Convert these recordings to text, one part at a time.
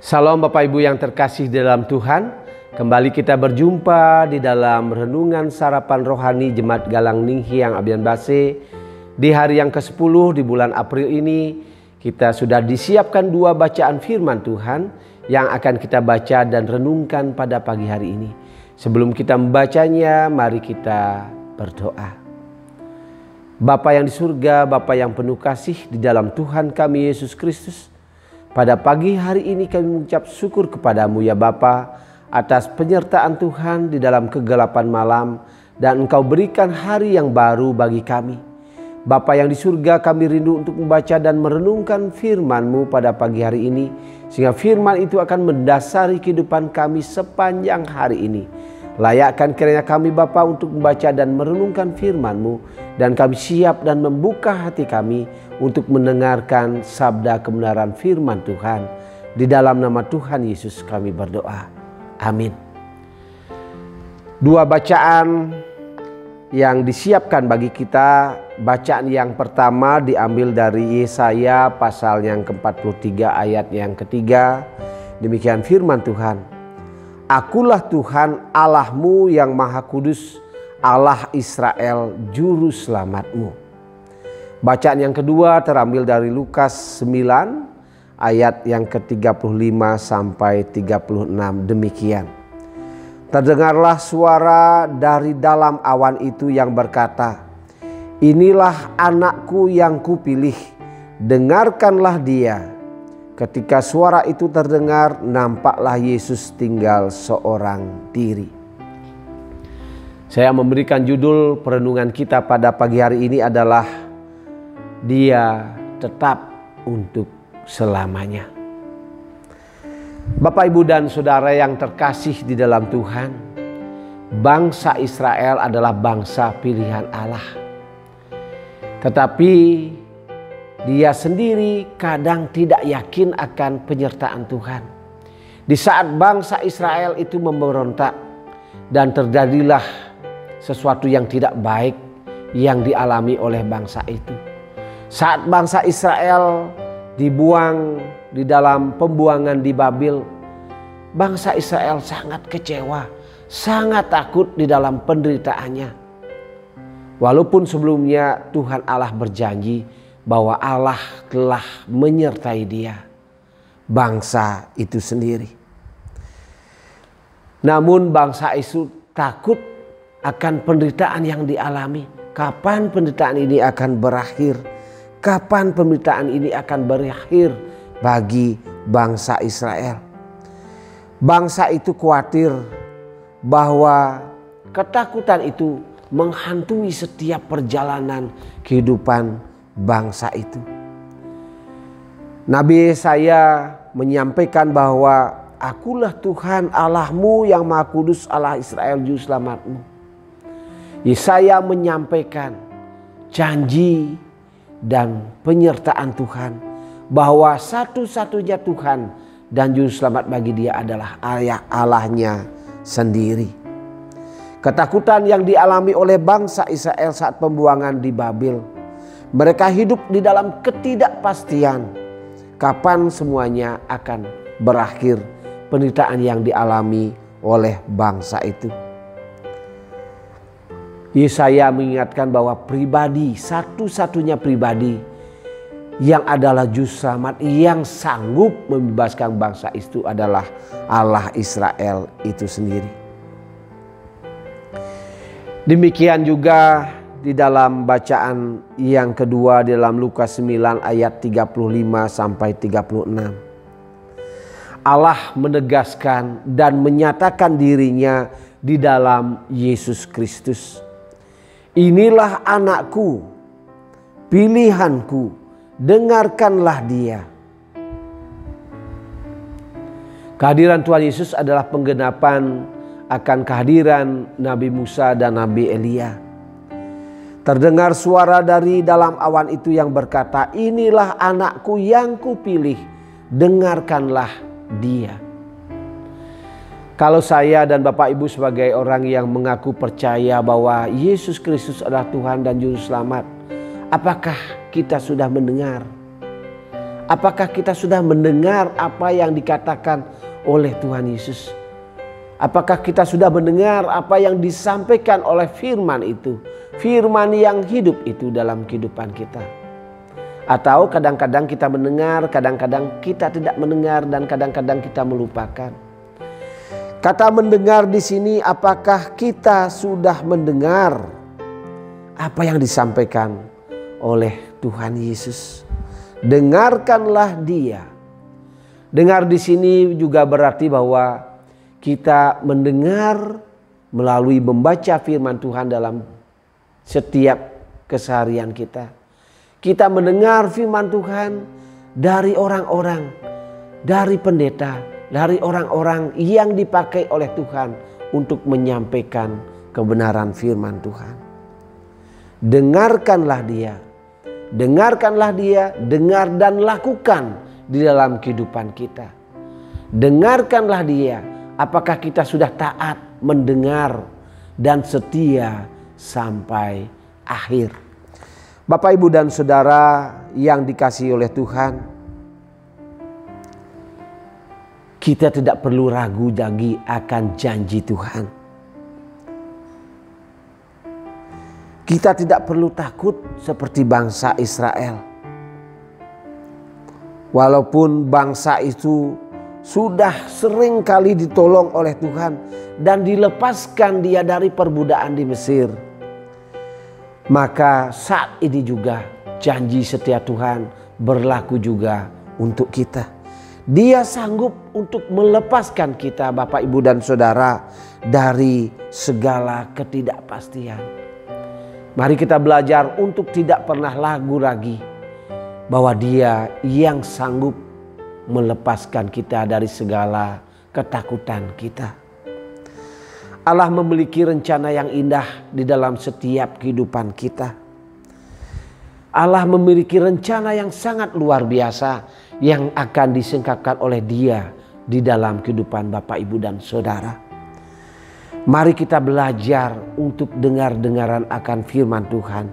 Salam Bapak Ibu yang terkasih dalam Tuhan. Kembali kita berjumpa di dalam renungan sarapan rohani Jemaat Galang Ninghyang Abian Base. Di hari yang ke-10 di bulan April ini, kita sudah disiapkan 2 bacaan firman Tuhan yang akan kita baca dan renungkan pada pagi hari ini. Sebelum kita membacanya, mari kita berdoa. Bapa yang di surga, Bapa yang penuh kasih di dalam Tuhan kami Yesus Kristus, pada pagi hari ini kami mengucap syukur kepadamu ya Bapa atas penyertaan Tuhan di dalam kegelapan malam dan Engkau berikan hari yang baru bagi kami. Bapa yang di surga, kami rindu untuk membaca dan merenungkan firman-Mu pada pagi hari ini, sehingga firman itu akan mendasari kehidupan kami sepanjang hari ini. Layakkan kiranya kami Bapa untuk membaca dan merenungkan firman-Mu, dan kami siap dan membuka hati kami untuk mendengarkan sabda kebenaran firman Tuhan. Di dalam nama Tuhan Yesus kami berdoa. Amin. 2 bacaan yang disiapkan bagi kita. Bacaan yang pertama diambil dari Yesaya pasal yang ke-43 ayat yang ketiga. Demikian firman Tuhan. Akulah Tuhan Allahmu yang Maha Kudus, Allah Israel, Juru Selamatmu. Bacaan yang kedua terambil dari Lukas 9 ayat yang ke-35 sampai 36. Demikian. Terdengarlah suara dari dalam awan itu yang berkata, "Inilah anakku yang kupilih, dengarkanlah dia." Ketika suara itu terdengar, nampaklah Yesus tinggal seorang diri. Saya memberikan judul perenungan kita pada pagi hari ini adalah Dia tetap untuk selamanya. Bapak, Ibu, dan Saudara yang terkasih di dalam Tuhan, bangsa Israel adalah bangsa pilihan Allah. Tetapi dia sendiri kadang tidak yakin akan penyertaan Tuhan. Di saat bangsa Israel itu memberontak dan terjadilah sesuatu yang tidak baik yang dialami oleh bangsa itu. Saat bangsa Israel dibuang di dalam pembuangan di Babil, bangsa Israel sangat kecewa, sangat takut di dalam penderitaannya. Walaupun sebelumnya Tuhan Allah berjanji bahwa Allah telah menyertai dia, bangsa itu sendiri. Namun bangsa itu takut akan penderitaan yang dialami. Kapan penderitaan ini akan berakhir? Kapan penderitaan ini akan berakhir bagi bangsa Israel? Bangsa itu khawatir bahwa ketakutan itu menghantui setiap perjalanan kehidupan bangsa itu. Nabi Yesaya menyampaikan bahwa akulah Tuhan Allahmu yang Maha Kudus, Allah Israel, Juru Selamatmu. Yesaya menyampaikan janji dan penyertaan Tuhan bahwa satu-satunya Tuhan dan Juru Selamat bagi dia adalah Allahnya sendiri. Ketakutan yang dialami oleh bangsa Israel saat pembuangan di Babil, mereka hidup di dalam ketidakpastian kapan semuanya akan berakhir penderitaan yang dialami oleh bangsa itu. Yesaya mengingatkan bahwa pribadi, satu-satunya pribadi yang adalah Juru Selamat yang sanggup membebaskan bangsa itu adalah Allah Israel itu sendiri. Demikian juga di dalam bacaan yang kedua di dalam Lukas 9 ayat 35 sampai 36. Allah menegaskan dan menyatakan dirinya di dalam Yesus Kristus. Inilah anakku, pilihanku, dengarkanlah dia. Kehadiran Tuhan Yesus adalah penggenapan akan kehadiran Nabi Musa dan Nabi Elia. Terdengar suara dari dalam awan itu yang berkata, "Inilah anakku yang kupilih, dengarkanlah dia." Kalau saya dan Bapak Ibu sebagai orang yang mengaku percaya bahwa Yesus Kristus adalah Tuhan dan Juru Selamat, apakah kita sudah mendengar? Apakah kita sudah mendengar apa yang dikatakan oleh Tuhan Yesus? Apakah kita sudah mendengar apa yang disampaikan oleh firman itu? Firman yang hidup itu dalam kehidupan kita. Atau kadang-kadang kita mendengar, kadang-kadang kita tidak mendengar, dan kadang-kadang kita melupakan. Kata mendengar di sini, apakah kita sudah mendengar apa yang disampaikan oleh Tuhan Yesus? Dengarkanlah Dia. Dengar di sini juga berarti bahwa kita mendengar melalui membaca firman Tuhan dalam setiap keseharian kita. Kita mendengar firman Tuhan dari orang-orang, dari pendeta, dari orang-orang yang dipakai oleh Tuhan untuk menyampaikan kebenaran firman Tuhan. Dengarkanlah Dia. Dengarkanlah Dia, dengar dan lakukan di dalam kehidupan kita. Dengarkanlah Dia, apakah kita sudah taat mendengar dan setia sampai akhir. Bapak, Ibu, dan Saudara yang dikasihi oleh Tuhan, kita tidak perlu ragu lagi akan janji Tuhan. Kita tidak perlu takut seperti bangsa Israel. Walaupun bangsa itu sudah sering kali ditolong oleh Tuhan dan dilepaskan dia dari perbudakan di Mesir. Maka saat ini juga janji setia Tuhan berlaku juga untuk kita. Dia sanggup untuk melepaskan kita, Bapak, Ibu, dan Saudara, dari segala ketidakpastian. Mari kita belajar untuk tidak pernah ragu lagi bahwa Dia yang sanggup melepaskan kita dari segala ketakutan kita. Allah memiliki rencana yang indah di dalam setiap kehidupan kita. Allah memiliki rencana yang sangat luar biasa yang akan disingkapkan oleh Dia di dalam kehidupan Bapak, Ibu, dan Saudara. Mari kita belajar untuk dengar-dengaran akan firman Tuhan.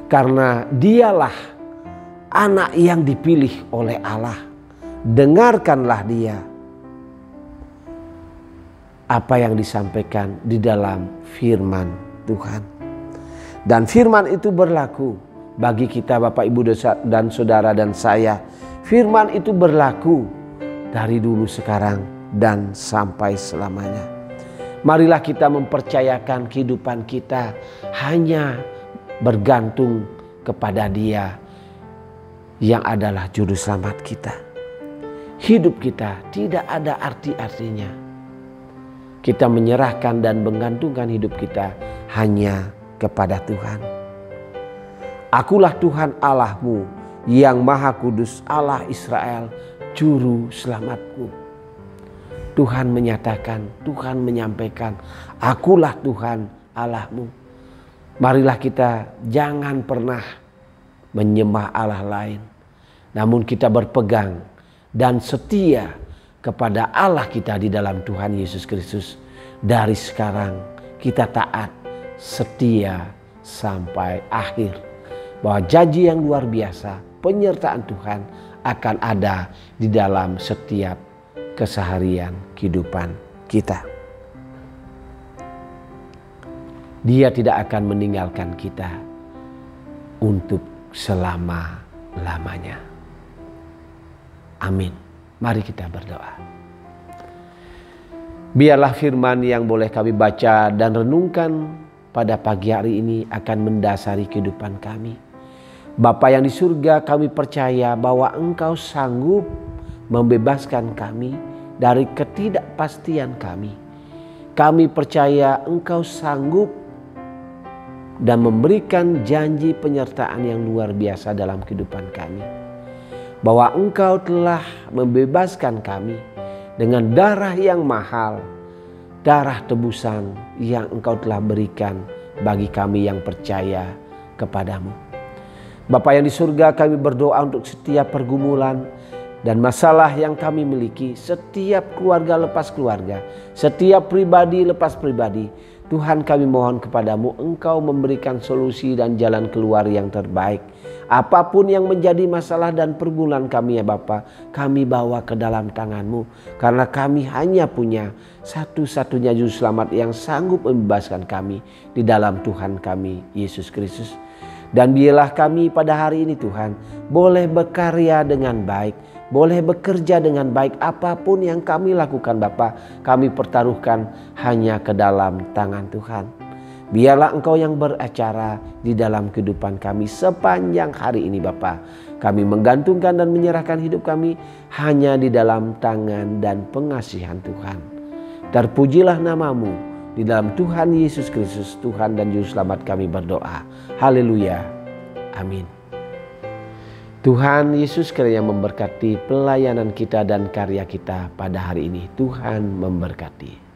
Karena Dialah anak yang dipilih oleh Allah. Dengarkanlah Dia apa yang disampaikan di dalam firman Tuhan. Dan firman itu berlaku bagi kita, Bapak, Ibu, dan Saudara, dan saya. Firman itu berlaku dari dulu, sekarang, dan sampai selamanya. Marilah kita mempercayakan kehidupan kita hanya bergantung kepada Dia yang adalah juru selamat kita. Hidup kita tidak ada arti-artinya. Kita menyerahkan dan menggantungkan hidup kita hanya kepada Tuhan. Akulah Tuhan Allahmu yang Maha Kudus, Allah Israel, juru selamatmu. Tuhan menyatakan, Tuhan menyampaikan, akulah Tuhan Allahmu. Marilah kita jangan pernah menyembah Allah lain. Namun kita berpegang dan setia kepada Allah kita di dalam Tuhan Yesus Kristus. Dari sekarang kita taat, setia sampai akhir. Bahwa janji yang luar biasa, penyertaan Tuhan akan ada di dalam setiap keseharian kehidupan kita. Dia tidak akan meninggalkan kita untuk selama-lamanya. Amin. Mari kita berdoa. Biarlah firman yang boleh kami baca dan renungkan pada pagi hari ini akan mendasari kehidupan kami. Bapa yang di surga, kami percaya bahwa Engkau sanggup membebaskan kami dari ketidakpastian kami. Kami percaya Engkau sanggup dan memberikan janji penyertaan yang luar biasa dalam kehidupan kami. Bahwa Engkau telah membebaskan kami dengan darah yang mahal, darah tebusan yang Engkau telah berikan bagi kami yang percaya kepadamu. Bapa yang di surga, kami berdoa untuk setiap pergumulan dan masalah yang kami miliki, setiap keluarga lepas keluarga, setiap pribadi lepas pribadi. Tuhan, kami mohon kepadamu, Engkau memberikan solusi dan jalan keluar yang terbaik. Apapun yang menjadi masalah dan pergumulan kami ya Bapa, kami bawa ke dalam tangan-Mu. Karena kami hanya punya satu-satunya juru selamat yang sanggup membebaskan kami di dalam Tuhan kami, Yesus Kristus. Dan biarlah kami pada hari ini Tuhan, boleh berkarya dengan baik, boleh bekerja dengan baik. Apapun yang kami lakukan Bapa, kami pertaruhkan hanya ke dalam tangan Tuhan. Biarlah Engkau yang beracara di dalam kehidupan kami sepanjang hari ini Bapa. Kami menggantungkan dan menyerahkan hidup kami hanya di dalam tangan dan pengasihan Tuhan. Terpujilah nama-Mu. Di dalam Tuhan Yesus Kristus, Tuhan dan Juru Selamat kami berdoa. Haleluya. Amin. Tuhan Yesus kiranya memberkati pelayanan kita dan karya kita pada hari ini. Tuhan memberkati.